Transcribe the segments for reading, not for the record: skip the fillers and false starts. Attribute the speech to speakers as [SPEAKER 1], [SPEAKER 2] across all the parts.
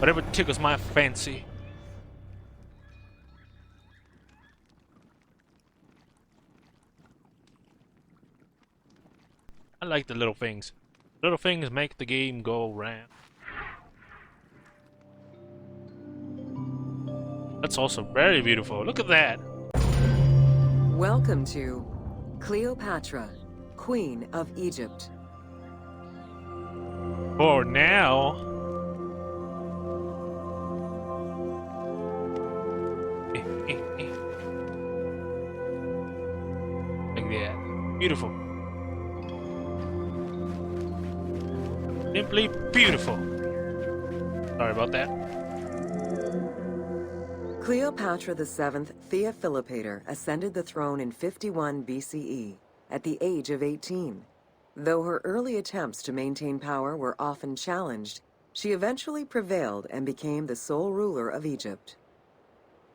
[SPEAKER 1] Whatever tickles my fancy. I like the little things. Little things make the game go round. That's also very beautiful. Look at that.
[SPEAKER 2] Welcome to Cleopatra, Queen of Egypt.
[SPEAKER 1] For now. Like that. Beautiful. Simply beautiful. Sorry about that.
[SPEAKER 2] Cleopatra VII Theophilopator ascended the throne in 51 BCE at the age of 18. Though her early attempts to maintain power were often challenged, she eventually prevailed and became the sole ruler of Egypt.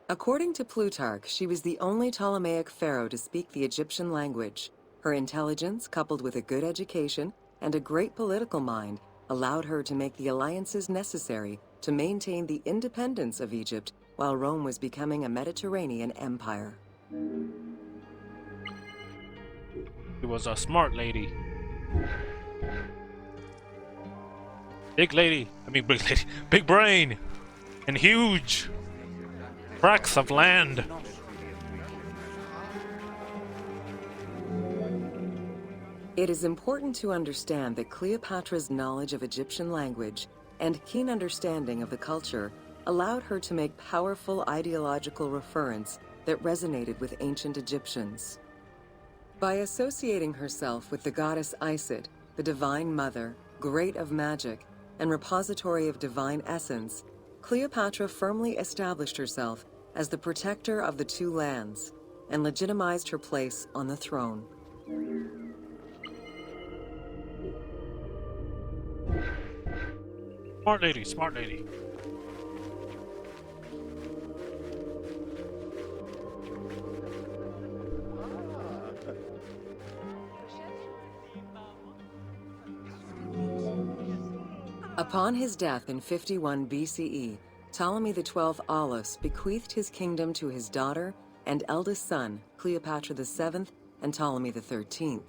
[SPEAKER 2] According to Plutarch, she was the only Ptolemaic pharaoh to speak the Egyptian language. Her intelligence, coupled with a good education and a great political mind, allowed her to make the alliances necessary to maintain the independence of Egypt while Rome was becoming a Mediterranean empire.
[SPEAKER 1] She was a smart lady. Big lady. I mean big lady. Big brain. And huge tracts of land.
[SPEAKER 2] It is important to understand that Cleopatra's knowledge of Egyptian language and keen understanding of the culture allowed her to make powerful ideological referents that resonated with ancient Egyptians. By associating herself with the goddess Isis, the divine mother, great of magic, and repository of divine essence, Cleopatra firmly established herself as the protector of the two lands and legitimized her place on the throne.
[SPEAKER 1] Smart lady, smart lady.
[SPEAKER 2] Upon his death in 51 BCE, Ptolemy XII Aulus bequeathed his kingdom to his daughter and eldest son, Cleopatra VII and Ptolemy XIII.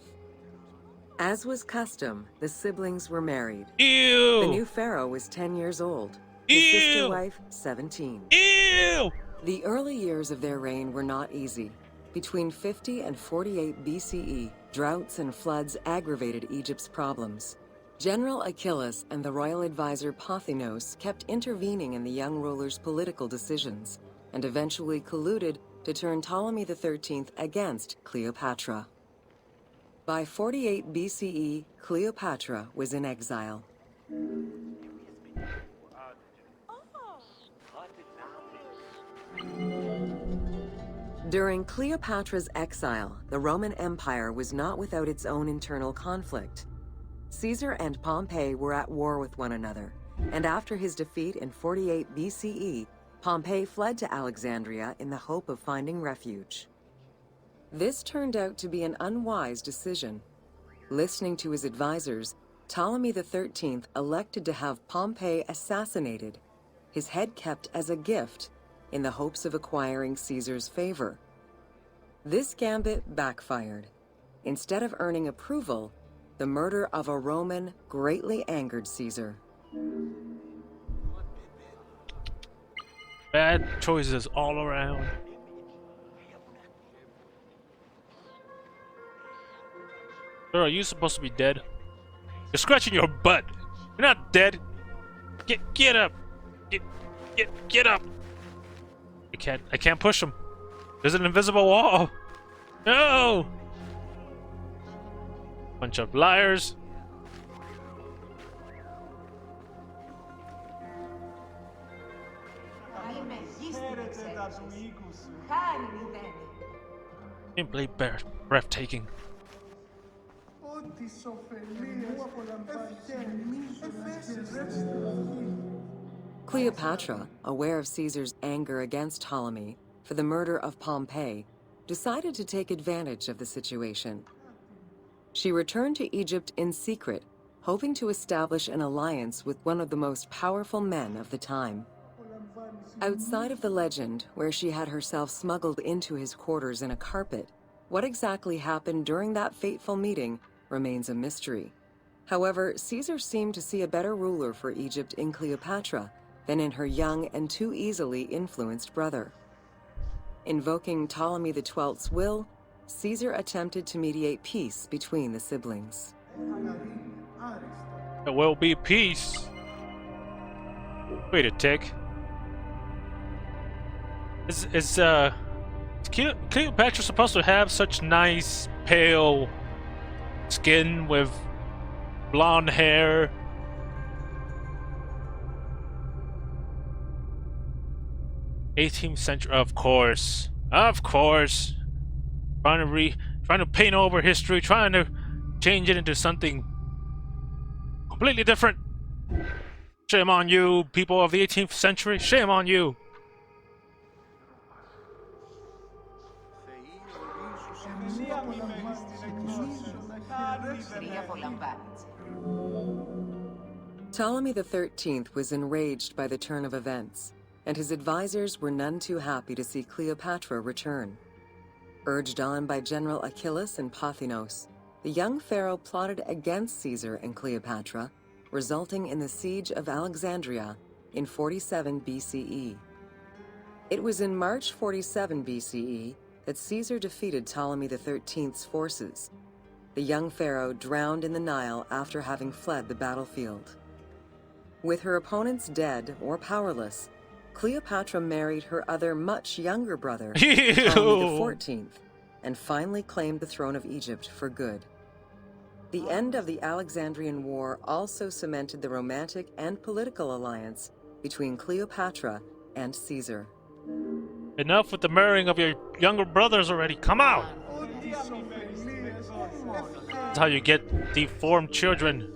[SPEAKER 2] As was custom, the siblings were married.
[SPEAKER 1] Ew!
[SPEAKER 2] The new pharaoh was 10 years old, his sister wife 17.
[SPEAKER 1] Ew!
[SPEAKER 2] The early years of their reign were not easy. Between 50 and 48 BCE, droughts and floods aggravated Egypt's problems. General Achilles and the royal advisor Pothinos kept intervening in the young ruler's political decisions, and eventually colluded to turn Ptolemy XIII against Cleopatra. By 48 BCE, Cleopatra was in exile. During Cleopatra's exile, the Roman Empire was not without its own internal conflict. Caesar and Pompey were at war with one another, and after his defeat in 48 BCE, Pompey fled to Alexandria in the hope of finding refuge. This turned out to be an unwise decision. Listening to his advisors, Ptolemy XIII elected to have Pompey assassinated, his head kept as a gift, in the hopes of acquiring Caesar's favor. This gambit backfired. Instead of earning approval, the murder of a Roman greatly angered Caesar.
[SPEAKER 1] Bad choices all around. Sir, are you supposed to be dead? You're scratching your butt. You're not dead. Get up. Get up. I can't push him. There's an invisible wall. No. Bunch of liars. Simply breathtaking.
[SPEAKER 2] Cleopatra, aware of Caesar's anger against Ptolemy for the murder of Pompey, decided to take advantage of the situation. She returned to Egypt in secret, hoping to establish an alliance with one of the most powerful men of the time. Outside of the legend, where she had herself smuggled into his quarters in a carpet, what exactly happened during that fateful meeting remains a mystery. However, Caesar seemed to see a better ruler for Egypt in Cleopatra than in her young and too easily influenced brother. Invoking Ptolemy XII's will, Caesar attempted to mediate peace between the siblings.
[SPEAKER 1] There will be peace. Wait a tick. Is Cleopatra supposed to have such nice, pale skin with blonde hair? '18th century, of course. Trying to paint over history, trying to change it into something completely different. Shame on you, people of the 18th century. Shame on you.
[SPEAKER 2] Ptolemy XIII was enraged by the turn of events, and his advisors were none too happy to see Cleopatra return. Urged on by General Achillas and Pothinos, the young pharaoh plotted against Caesar and Cleopatra, resulting in the siege of Alexandria in 47 BCE. It was in March 47 BCE that Caesar defeated Ptolemy XIII's forces. The young pharaoh drowned in the Nile after having fled the battlefield. With her opponents dead or powerless, Cleopatra married her other much younger brother, Ptolemy XIV, and finally claimed the throne of Egypt for good. The end of the Alexandrian War also cemented the romantic and political alliance between Cleopatra and Caesar.
[SPEAKER 1] Enough with the marrying of your younger brothers already. Come out! That's how you get deformed children.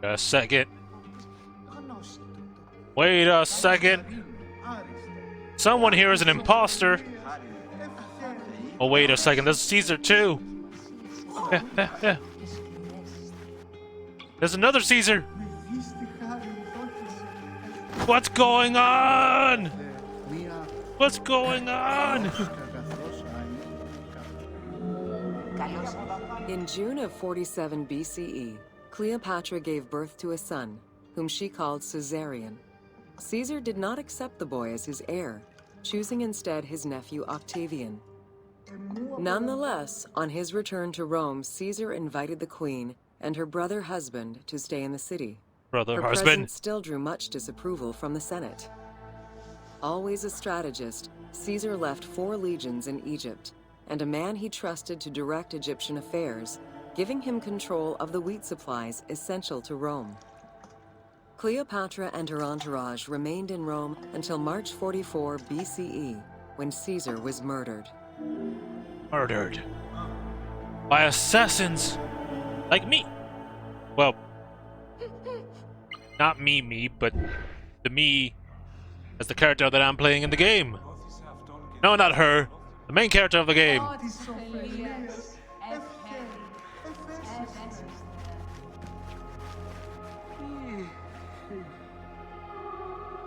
[SPEAKER 1] A second. Wait a second. Someone here is an imposter. Oh, wait a second. There's Caesar too. There's another Caesar. What's going on? What's going on?
[SPEAKER 2] In June of 47 BCE, Cleopatra gave birth to a son, whom she called Caesarion. Caesar did not accept the boy as his heir, choosing instead his nephew Octavian. Nonetheless, on his return to Rome, Caesar invited the queen and her brother husband to stay in the city. Her presence still drew much disapproval from the Senate. Always a strategist, Caesar left 4 legions in Egypt, and a man he trusted to direct Egyptian affairs, giving him control of the wheat supplies essential to Rome. Cleopatra and her entourage remained in Rome until March 44 BCE, when Caesar was murdered.
[SPEAKER 1] Murdered by assassins like me. Well, not me, but the me as the character that I'm playing in the game. No, not her. The main character of the game.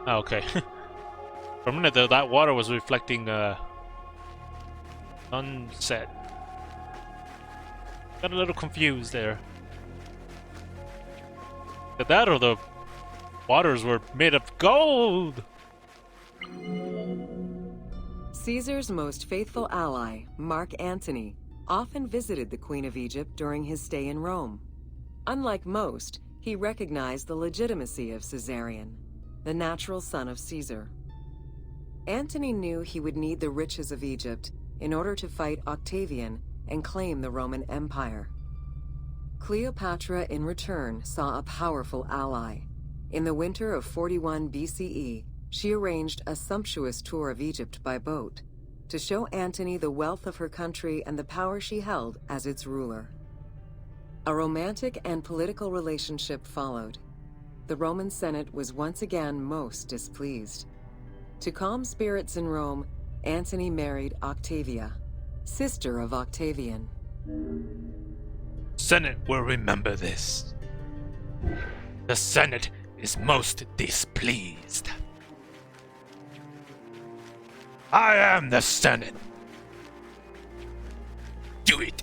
[SPEAKER 1] Okay. For a minute though, that water was reflecting sunset. Got a little confused there. That or the waters were made of gold.
[SPEAKER 2] Caesar's most faithful ally, Mark Antony, often visited the Queen of Egypt during his stay in Rome. Unlike most, he recognized the legitimacy of Caesarion, the natural son of Caesar. Antony knew he would need the riches of Egypt in order to fight Octavian and claim the Roman Empire. Cleopatra, in return, saw a powerful ally. In the winter of 41 BCE, she arranged a sumptuous tour of Egypt by boat to show Antony the wealth of her country and the power she held as its ruler. A romantic and political relationship followed. the Roman Senate was once again most displeased. To calm spirits in Rome, Antony married Octavia, sister of Octavian.
[SPEAKER 1] Senate will remember this. The Senate is most displeased. I am the Senate. Do it.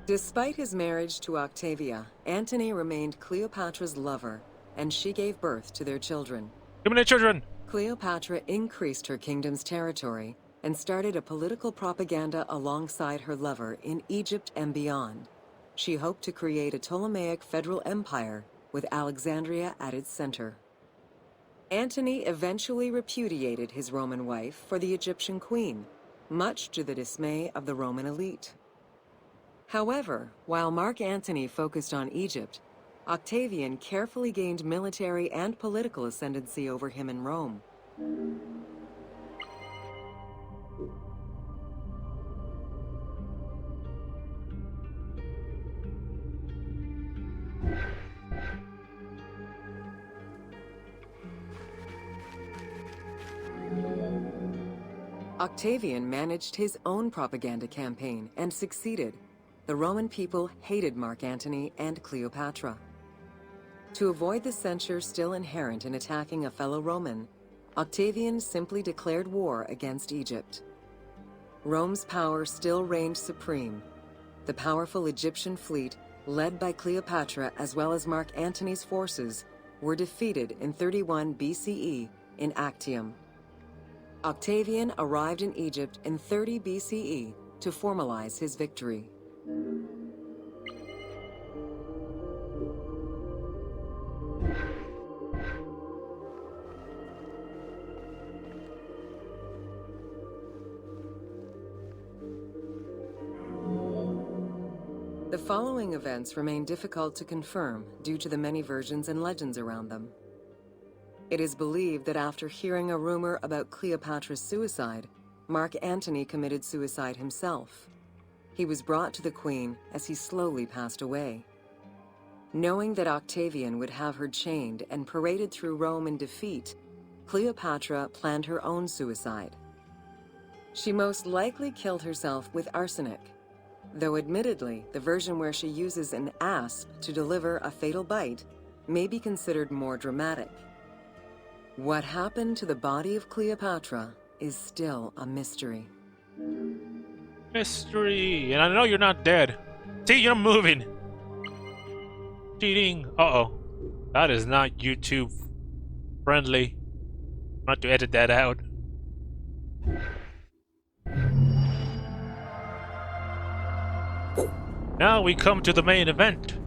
[SPEAKER 2] Despite his marriage to Octavia, Antony remained Cleopatra's lover, and she gave birth to their children.
[SPEAKER 1] Give me the children.
[SPEAKER 2] Cleopatra increased her kingdom's territory and started a political propaganda alongside her lover in Egypt and beyond. She hoped to create a Ptolemaic federal empire with Alexandria at its center. Antony eventually repudiated his Roman wife for the Egyptian queen, much to the dismay of the Roman elite. However, while Mark Antony focused on Egypt, Octavian carefully gained military and political ascendancy over him in Rome. Octavian managed his own propaganda campaign and succeeded. The Roman people hated Mark Antony and Cleopatra. To avoid the censure still inherent in attacking a fellow Roman, Octavian simply declared war against Egypt. Rome's power still reigned supreme. The powerful Egyptian fleet, led by Cleopatra as well as Mark Antony's forces, were defeated in 31 BCE in Actium. Octavian arrived in Egypt in 30 BCE to formalize his victory. The following events remain difficult to confirm due to the many versions and legends around them. It is believed that after hearing a rumor about Cleopatra's suicide, Mark Antony committed suicide himself. He was brought to the queen as he slowly passed away. Knowing that Octavian would have her chained and paraded through Rome in defeat, Cleopatra planned her own suicide. She most likely killed herself with arsenic, though admittedly, the version where she uses an asp to deliver a fatal bite may be considered more dramatic. What happened to the body of Cleopatra is still a mystery.
[SPEAKER 1] Mystery. And I know you're not dead. See, you're moving. Cheating. Uh-oh. That is not YouTube friendly. I'm not to edit that out. Now we come to the main event.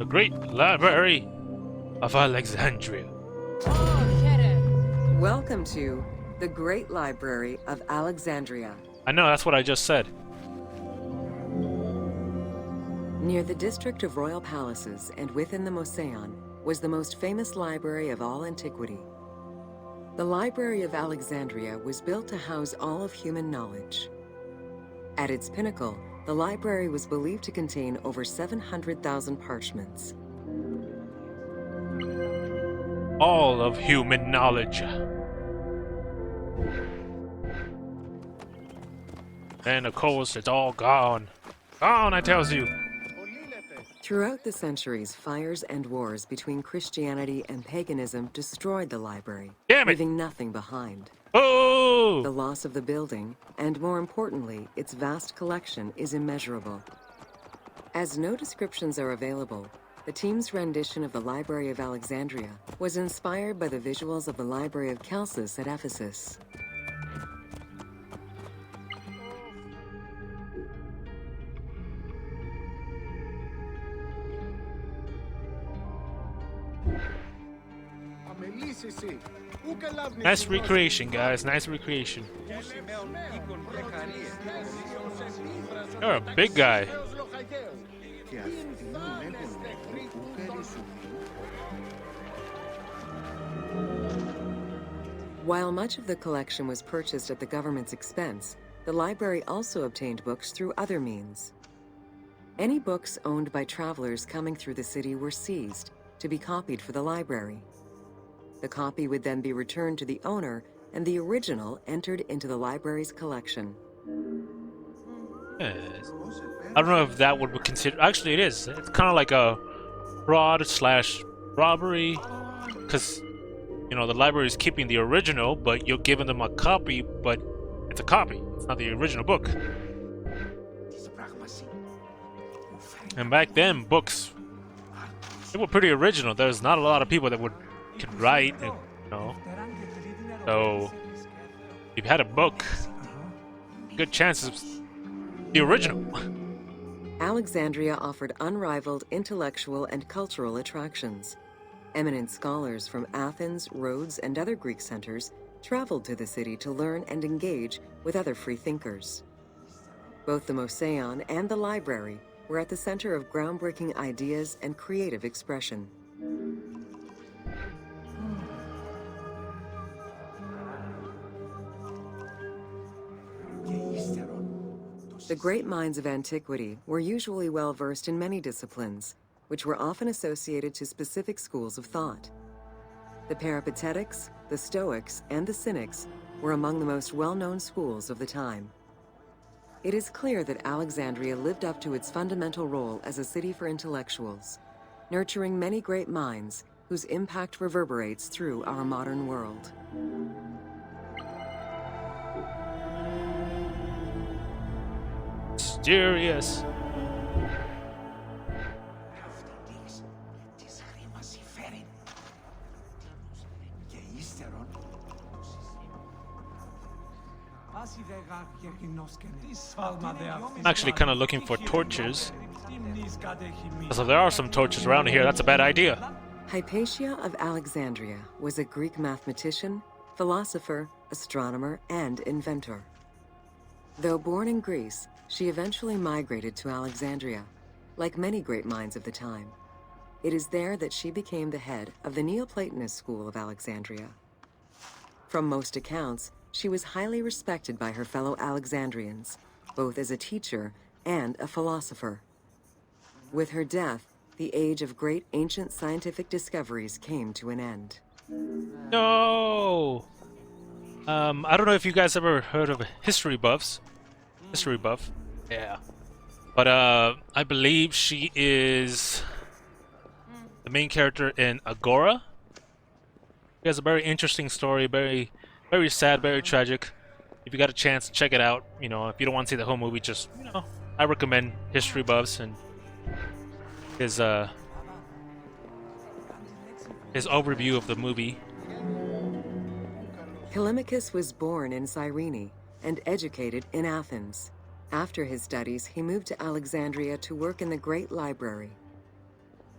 [SPEAKER 1] The Great Library of Alexandria.
[SPEAKER 2] Welcome to the Great Library of Alexandria.
[SPEAKER 1] I know, that's what I just said.
[SPEAKER 2] Near the district of royal palaces and within the Moseon was the most famous library of all antiquity. The Library of Alexandria was built to house all of human knowledge. At its pinnacle, the library was believed to contain over 700,000 parchments.
[SPEAKER 1] All of human knowledge. And of course, it's all gone. Gone, I tells you.
[SPEAKER 2] Throughout the centuries, fires and wars between Christianity and paganism destroyed the library,
[SPEAKER 1] Damn it.
[SPEAKER 2] leaving nothing behind.
[SPEAKER 1] Oh!
[SPEAKER 2] The loss of the building, and more importantly, its vast collection, is immeasurable. As no descriptions are available, the team's rendition of the Library of Alexandria was inspired by the visuals of the Library of Chalcis at Ephesus.
[SPEAKER 1] Nice recreation, guys. Nice recreation. You're a big guy.
[SPEAKER 2] While much of the collection was purchased at the government's expense, the library also obtained books through other means. Any books owned by travelers coming through the city were seized to be copied for the library. The copy would then be returned to the owner, and the original entered into the library's collection.
[SPEAKER 1] Yes. I don't know if that would be considered. Actually, it is. It's kind of like a fraud slash robbery, because you know the library is keeping the original, but you're giving them a copy, but it's a copy. It's not the original book. And back then, books, they were pretty original. There's not a lot of people that could write, you know. So if you had a book, good chances the original.
[SPEAKER 2] Alexandria offered unrivaled intellectual and cultural attractions. Eminent scholars from Athens, Rhodes, and other Greek centers traveled to the city to learn and engage with other free thinkers. Both the Mouseion and the library were at the center of groundbreaking ideas and creative expression. The great minds of antiquity were usually well versed in many disciplines, which were often associated to specific schools of thought. The Peripatetics, the Stoics, and the Cynics were among the most well-known schools of the time. It is clear that Alexandria lived up to its fundamental role as a city for intellectuals, nurturing many great minds whose impact reverberates through our modern world.
[SPEAKER 1] Mysterious. I'm actually kind of looking for torches. So if there are some torches around here, that's a bad idea.
[SPEAKER 2] Hypatia of Alexandria was a Greek mathematician, philosopher, astronomer, and inventor. Though born in Greece, she eventually migrated to Alexandria, like many great minds of the time. It is there that she became the head of the Neoplatonist school of Alexandria. From most accounts, she was highly respected by her fellow Alexandrians, both as a teacher and a philosopher. With her death, the age of great ancient scientific discoveries came to an end.
[SPEAKER 1] No! I don't know if you guys ever heard of history buffs. History buff. Yeah. But I believe she is the main character in Agora. She has a very interesting story, very sad, very tragic. If you got a chance, check it out. You know, if you don't want to see the whole movie, just, you know, I recommend history buffs and his overview of the movie.
[SPEAKER 2] Callimachus was born in Cyrene and educated in Athens. After his studies, he moved to Alexandria to work in the Great Library.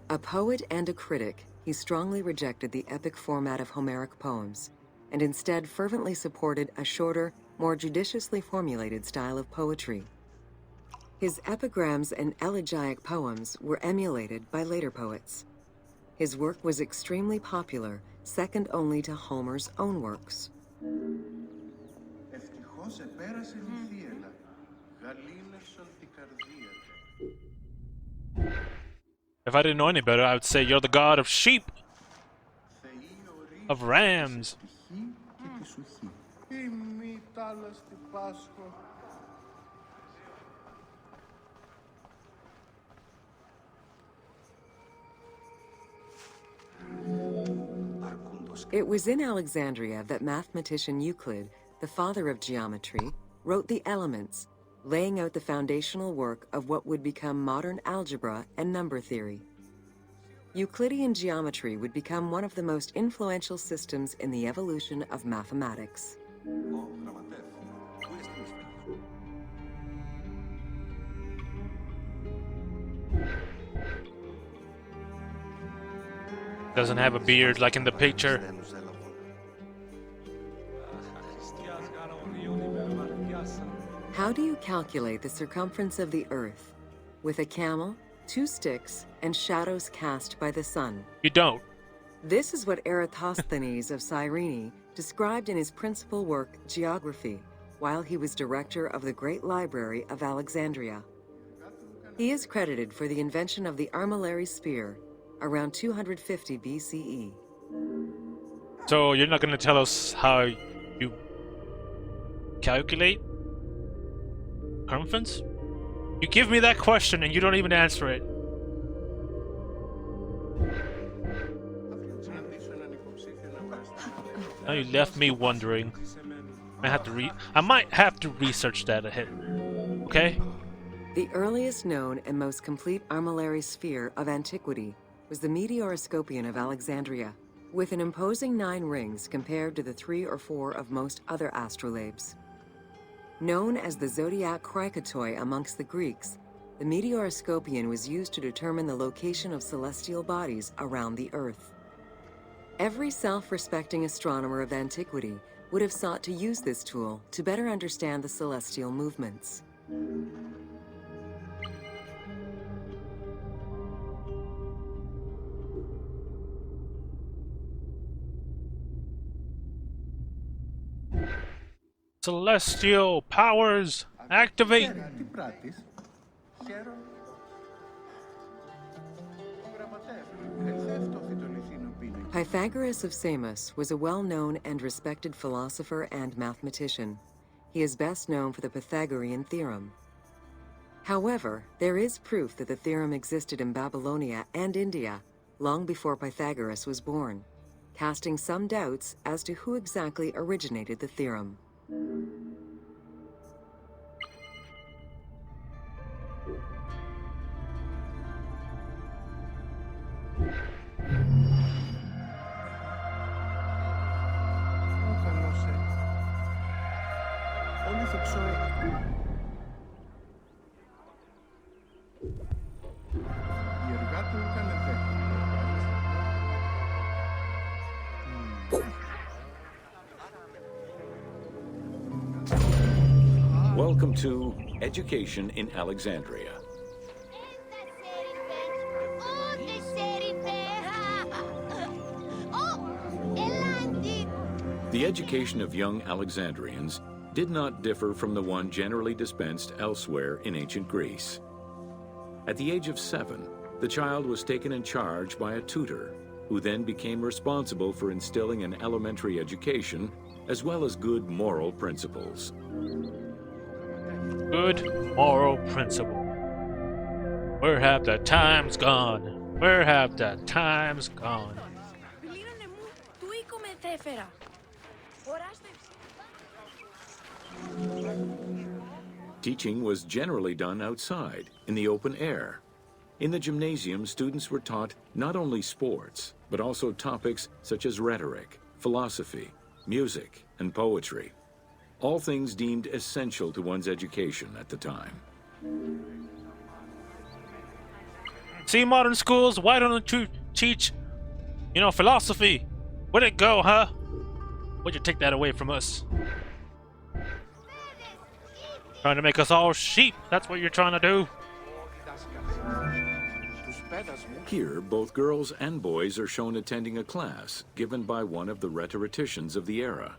[SPEAKER 2] A poet and a critic, he strongly rejected the epic format of Homeric poems, and instead fervently supported a shorter, more judiciously formulated style of poetry. His epigrams and elegiac poems were emulated by later poets. His work was extremely popular, second only to Homer's own works.
[SPEAKER 1] If I didn't know any better, I would say you're the god of sheep, of rams.
[SPEAKER 2] It was in Alexandria that mathematician Euclid, the father of geometry, wrote the Elements, laying out the foundational work of what would become modern algebra and number theory. Euclidean geometry would become one of the most influential systems in the evolution of mathematics.
[SPEAKER 1] Doesn't have a beard like in the picture.
[SPEAKER 2] How do you calculate the circumference of the Earth? With a camel, 2 sticks, and shadows cast by the sun.
[SPEAKER 1] You don't.
[SPEAKER 2] This is what Eratosthenes of Cyrene described in his principal work, Geography, while he was director of the Great Library of Alexandria. He is credited for the invention of the armillary spear around 250 BCE.
[SPEAKER 1] So you're not going to tell us how you calculate circumference? You give me that question and you don't even answer it. Now you left me wondering. I might have to research that ahead. Okay?
[SPEAKER 2] The earliest known and most complete armillary sphere of antiquity was the Meteoroscopion of Alexandria, with an imposing 9 rings compared to the 3 or 4 of most other astrolabes. Known as the zodiac krikatoi amongst the Greeks, the Meteoroscopion was used to determine the location of celestial bodies around the Earth. Every self-respecting astronomer of antiquity would have sought to use this tool to better understand the celestial movements.
[SPEAKER 1] Celestial powers activate!
[SPEAKER 2] Pythagoras of Samos was a well-known and respected philosopher and mathematician. He is best known for the Pythagorean theorem. However, there is proof that the theorem existed in Babylonia and India long before Pythagoras was born, casting some doubts as to who exactly originated the theorem.
[SPEAKER 3] Welcome to Education in Alexandria. The education of young Alexandrians did not differ from the one generally dispensed elsewhere in ancient Greece. At the age of 7, the child was taken in charge by a tutor, who then became responsible for instilling an elementary education as well as good moral principles.
[SPEAKER 1] Good moral principle. Where have the times gone? Where have the times gone?
[SPEAKER 3] Teaching was generally done outside, in the open air. In the gymnasium, students were taught not only sports, but also topics such as rhetoric, philosophy, music, and poetry. All things deemed essential to one's education at the time.
[SPEAKER 1] See, modern schools, why don't you teach, philosophy? Where'd it go, huh? Why'd you take that away from us? Trying to make us all sheep, that's what you're trying to do.
[SPEAKER 3] Here, both girls and boys are shown attending a class given by one of the rhetoricians of the era.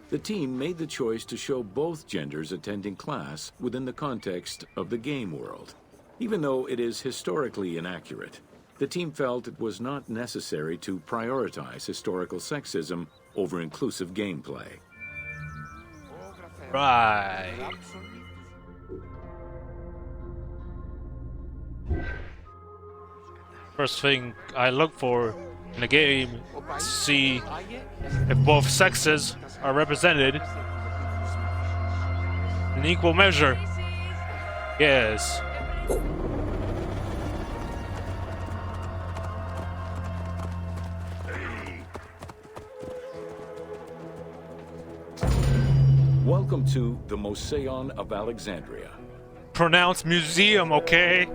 [SPEAKER 3] The team made the choice to show both genders attending class within the context of the game world. Even though it is historically inaccurate, the team felt it was not necessary to prioritize historical sexism over inclusive gameplay.
[SPEAKER 1] Right. First thing I look for in a game is to see if both sexes are represented in equal measure. Yes.
[SPEAKER 3] Welcome to the Mouseion of Alexandria.
[SPEAKER 1] Pronounce museum, okay?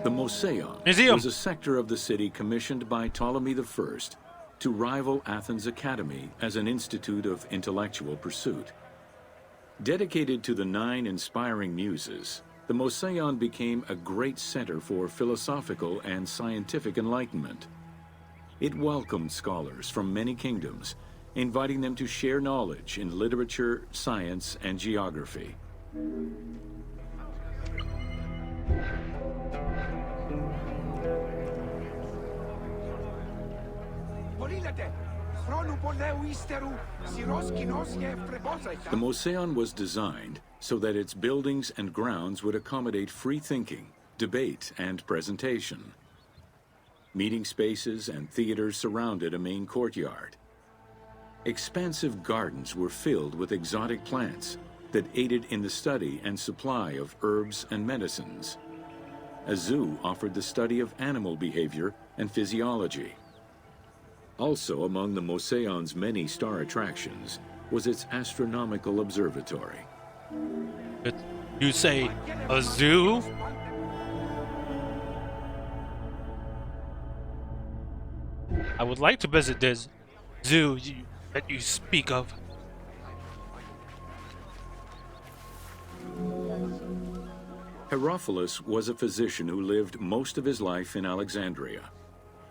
[SPEAKER 3] The Mouseion
[SPEAKER 1] Museum
[SPEAKER 3] was a sector of the city commissioned by Ptolemy I to rival Athens' Academy as an institute of intellectual pursuit. Dedicated to the 9 inspiring muses, the Moseon became a great center for philosophical and scientific enlightenment. It welcomed scholars from many kingdoms, inviting them to share knowledge in literature, science, and geography. The Moseon was designed so that its buildings and grounds would accommodate free thinking, debate, and presentation. Meeting spaces and theaters surrounded a main courtyard. Expansive gardens were filled with exotic plants that aided in the study and supply of herbs and medicines. A zoo offered the study of animal behavior and physiology. Also among the Moseon's many star attractions was its astronomical observatory.
[SPEAKER 1] You say a zoo? I would like to visit this zoo that you speak of.
[SPEAKER 3] Herophilus was a physician who lived most of his life in Alexandria.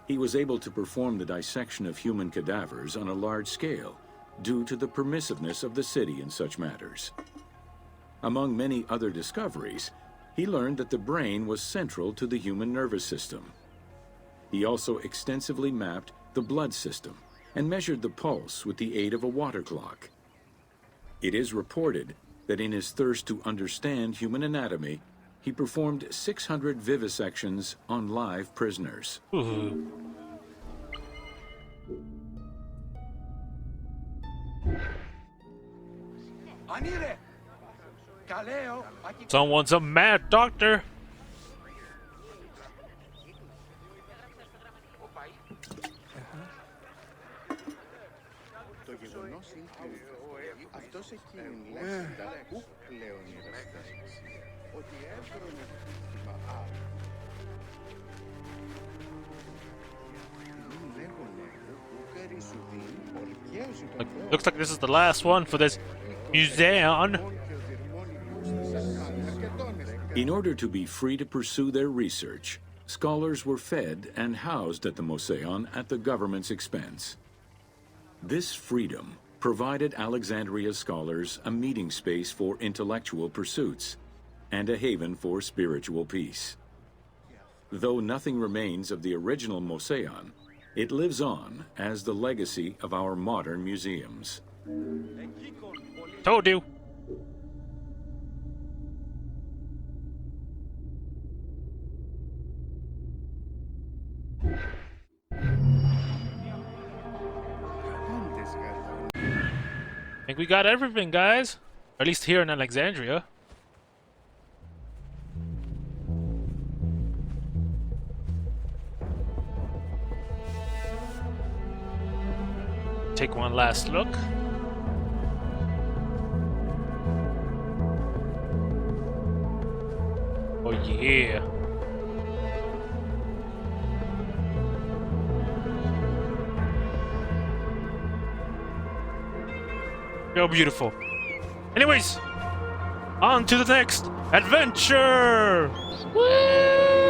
[SPEAKER 3] He was able to perform the dissection of human cadavers on a large scale due to the permissiveness of the city in such matters. Among many other discoveries, he learned that the brain was central to the human nervous system. He also extensively mapped the blood system and measured the pulse with the aid of a water clock. It is reported that in his thirst to understand human anatomy, he performed 600 vivisections on live prisoners.
[SPEAKER 1] Someone's a mad doctor. Looks like this is the last one for this museum.
[SPEAKER 3] In order to be free to pursue their research, scholars were fed and housed at the Moseon at the government's expense. This freedom provided Alexandria's scholars a meeting space for intellectual pursuits and a haven for spiritual peace. Though nothing remains of the original Moseon, it lives on as the legacy of our modern museums.
[SPEAKER 1] Told you. I think we got everything, guys. Or at least here in Alexandria. Take one last look. Oh yeah. You're beautiful. Anyways, on to the next adventure! Woo!